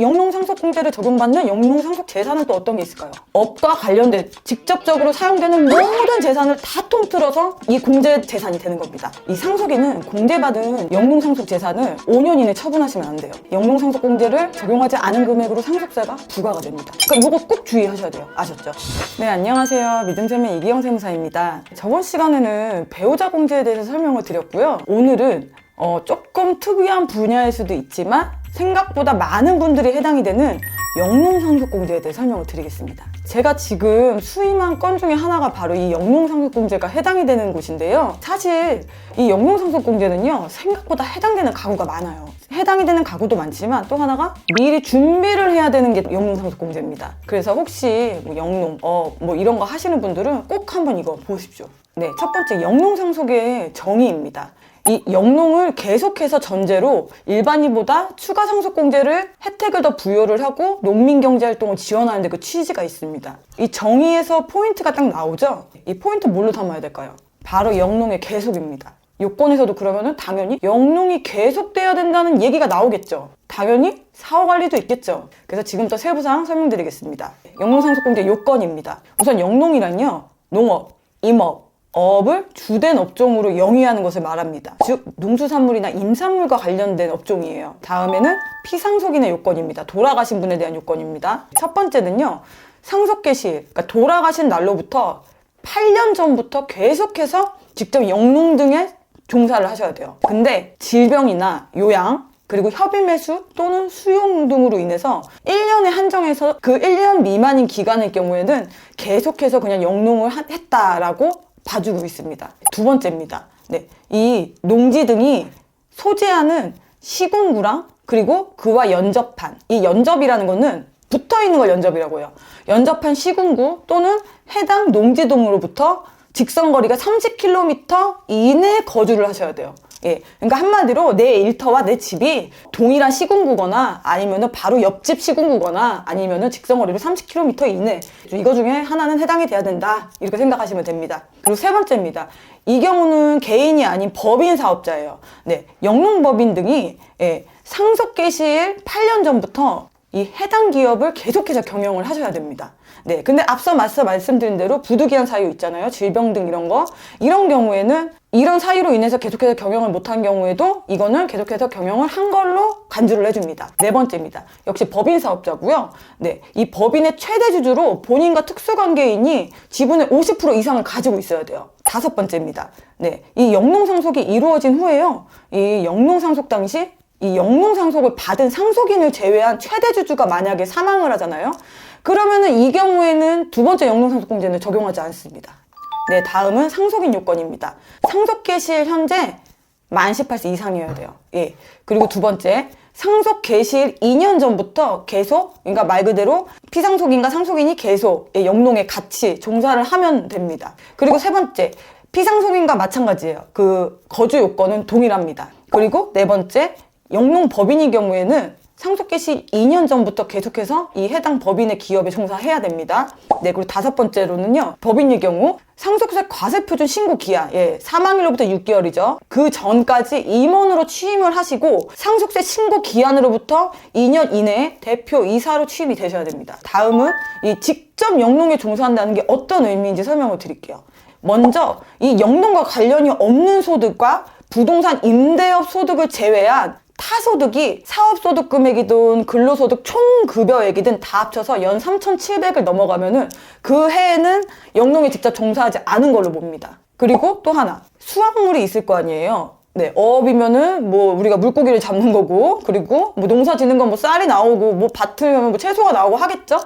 영농상속공제를 적용받는 영농상속재산은 또 어떤 게 있을까요? 업과 관련된 직접적으로 사용되는 모든 재산을 다 통틀어서 이 공제재산이 되는 겁니다. 이 상속인은 공제받은 영농상속재산을 5년 이내 처분하시면 안 돼요. 영농상속공제를 적용하지 않은 금액으로 상속세가 부과가 됩니다. 그러니까 이거 꼭 주의하셔야 돼요. 아셨죠? 네, 안녕하세요. 믿음쌤의 이기영 세무사입니다. 저번 시간에는 배우자 공제에 대해서 설명을 드렸고요. 오늘은 조금 특이한 분야일 수도 있지만 생각보다 많은 분들이 해당이 되는 영농상속공제에 대해 설명을 드리겠습니다. 제가 지금 수임한 건 중에 하나가 바로 이 영농상속공제가 해당이 되는 곳인데요. 사실 이 영농상속공제는요, 생각보다 해당되는 가구가 많아요. 해당이 되는 가구도 많지만 또 하나가 미리 준비를 해야 되는 게 영농상속공제입니다. 그래서 혹시 뭐 영농, 뭐 이런 거 하시는 분들은 꼭 한번 이거 보십시오. 네, 첫 번째 영농상속의 정의입니다. 이 영농을 계속해서 전제로 일반인보다 추가 상속공제를 혜택을 더 부여를 하고 농민경제활동을 지원하는 데 그 취지가 있습니다. 이 정의에서 포인트가 딱 나오죠? 이 포인트 뭘로 담아야 될까요? 바로 영농의 계속입니다. 요건에서도 그러면은 당연히 영농이 계속돼야 된다는 얘기가 나오겠죠. 당연히 사후관리도 있겠죠. 그래서 지금부터 세부사항 설명드리겠습니다. 영농상속공제 요건입니다. 우선 영농이란요, 농업, 임업, 어업을 주된 업종으로 영위하는 것을 말합니다. 즉 농수산물이나 임산물과 관련된 업종이에요. 다음에는 피상속인의 요건입니다. 돌아가신 분에 대한 요건입니다. 첫 번째는요, 상속 개시일, 그러니까 돌아가신 날로부터 8년 전부터 계속해서 직접 영농 등에 종사를 하셔야 돼요. 근데 질병이나 요양, 그리고 협의 매수 또는 수용 등으로 인해서 1년에 한정해서 그 1년 미만인 기간의 경우에는 계속해서 그냥 영농을 했다라고 봐주고 있습니다. 두 번째입니다. 네, 이 농지 등이 소재하는 시군구랑 그리고 그와 연접한, 이 연접이라는 거는 붙어있는 걸 연접이라고 해요. 연접한 시군구 또는 해당 농지 등으로부터 직선거리가 30km 이내에 거주를 하셔야 돼요. 예, 그러니까 한마디로 내 일터와 내 집이 동일한 시군구거나 아니면은 바로 옆집 시군구거나 아니면은 직선거리로 30km 이내, 이거 중에 하나는 해당이 돼야 된다, 이렇게 생각하시면 됩니다. 그리고 세 번째입니다. 이 경우는 개인이 아닌 법인 사업자예요. 네, 영농법인 등이 상속 개시일 8년 전부터 이 해당 기업을 계속해서 경영을 하셔야 됩니다. 네, 근데 앞서 말씀드린 대로 부득이한 사유 있잖아요. 질병 등 이런 거. 이런 경우에는 이런 사유로 인해서 계속해서 경영을 못한 경우에도 이거는 계속해서 경영을 한 걸로 간주를 해줍니다. 네 번째입니다. 역시 법인 사업자고요. 네, 이 법인의 최대 주주로 본인과 특수관계인이 지분의 50% 이상을 가지고 있어야 돼요. 다섯 번째입니다. 네, 이 영농상속이 이루어진 후에요, 이 영농상속 당시 이 영농상속을 받은 상속인을 제외한 최대 주주가 만약에 사망을 하잖아요. 그러면은 이 경우에는 두 번째 영농상속공제는 적용하지 않습니다. 네, 다음은 상속인 요건입니다. 상속 개시일 현재 만 18세 이상이어야 돼요. 예. 그리고 두 번째, 상속 개시일 2년 전부터 계속, 그러니까 말 그대로 피상속인과 상속인이 계속 영농에 같이 종사를 하면 됩니다. 그리고 세 번째, 피상속인과 마찬가지예요. 그 거주 요건은 동일합니다. 그리고 네 번째, 영농법인의 경우에는 상속 개시 2년 전부터 계속해서 이 해당 법인의 기업에 종사해야 됩니다. 네, 그리고 다섯 번째로는요, 법인의 경우 상속세 과세표준 신고 기한, 사망일로부터 6개월이죠. 그 전까지 임원으로 취임을 하시고 상속세 신고 기한으로부터 2년 이내에 대표 이사로 취임이 되셔야 됩니다. 다음은 이 직접 영농에 종사한다는 게 어떤 의미인지 설명을 드릴게요. 먼저 이 영농과 관련이 없는 소득과 부동산 임대업 소득을 제외한 타소득이 사업소득 금액이든 근로소득 총급여액이든 다 합쳐서 연 3,700을 넘어가면은 그 해에는 영농에 직접 종사하지 않은 걸로 봅니다. 그리고 또 하나, 수확물이 있을 거 아니에요. 네, 어업이면은 뭐 우리가 물고기를 잡는 거고, 그리고 뭐 농사 짓는 건 뭐 쌀이 나오고, 뭐 밭을 뭐 채소가 나오고 하겠죠?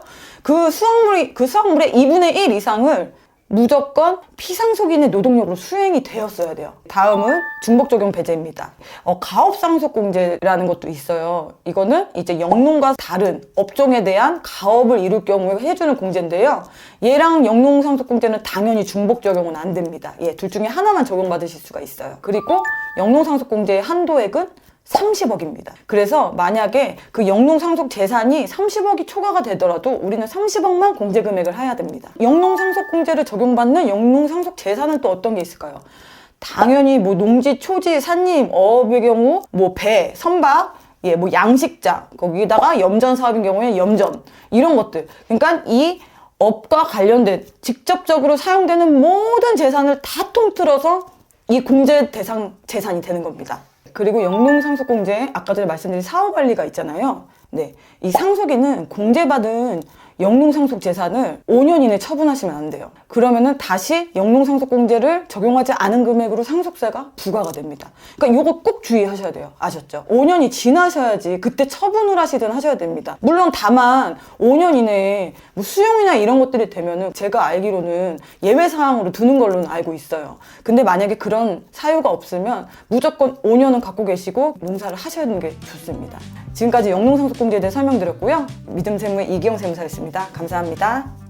그 수확물의 2분의 1 이상을 무조건 피상속인의 노동력으로 수행이 되었어야 돼요. 다음은 중복적용 배제입니다. 가업상속공제라는 것도 있어요. 이거는 이제 영농과 다른 업종에 대한 가업을 이룰 경우에 해주는 공제인데요. 얘랑 영농상속공제는 당연히 중복적용은 안 됩니다. 둘 중에 하나만 적용받으실 수가 있어요. 그리고 영농상속공제의 한도액은 30억입니다. 그래서 만약에 그 영농상속 재산이 30억이 초과가 되더라도 우리는 30억만 공제 금액을 해야 됩니다. 영농상속 공제를 적용받는 영농상속 재산은 또 어떤 게 있을까요? 당연히 뭐 농지, 초지, 산림, 어업의 경우 뭐 배, 선박, 예, 뭐 양식장, 거기다가 염전 사업인 경우에 염전, 이런 것들. 그러니까 이 업과 관련된 직접적으로 사용되는 모든 재산을 다 통틀어서 이 공제 대상 재산이 되는 겁니다. 그리고 영농상속공제, 아까 전에 말씀드린 사후관리가 있잖아요. 네, 이 상속인은 공제받은 영농상속 재산을 5년 이내 처분하시면 안 돼요. 그러면은 다시 영농상속공제를 적용하지 않은 금액으로 상속세가 부과가 됩니다. 그러니까 이거 꼭 주의하셔야 돼요. 아셨죠? 5년이 지나셔야지 그때 처분을 하시든 하셔야 됩니다. 물론 다만 5년 이내에 뭐 수용이나 이런 것들이 되면은 제가 알기로는 예외 사항으로 두는 걸로는 알고 있어요. 근데 만약에 그런 사유가 없으면 무조건 5년은 갖고 계시고 농사를 하시는 게 좋습니다. 지금까지 영농상속공제에 대해 설명드렸고요. 믿음세무의 이기영 세무사였습니다. 감사합니다.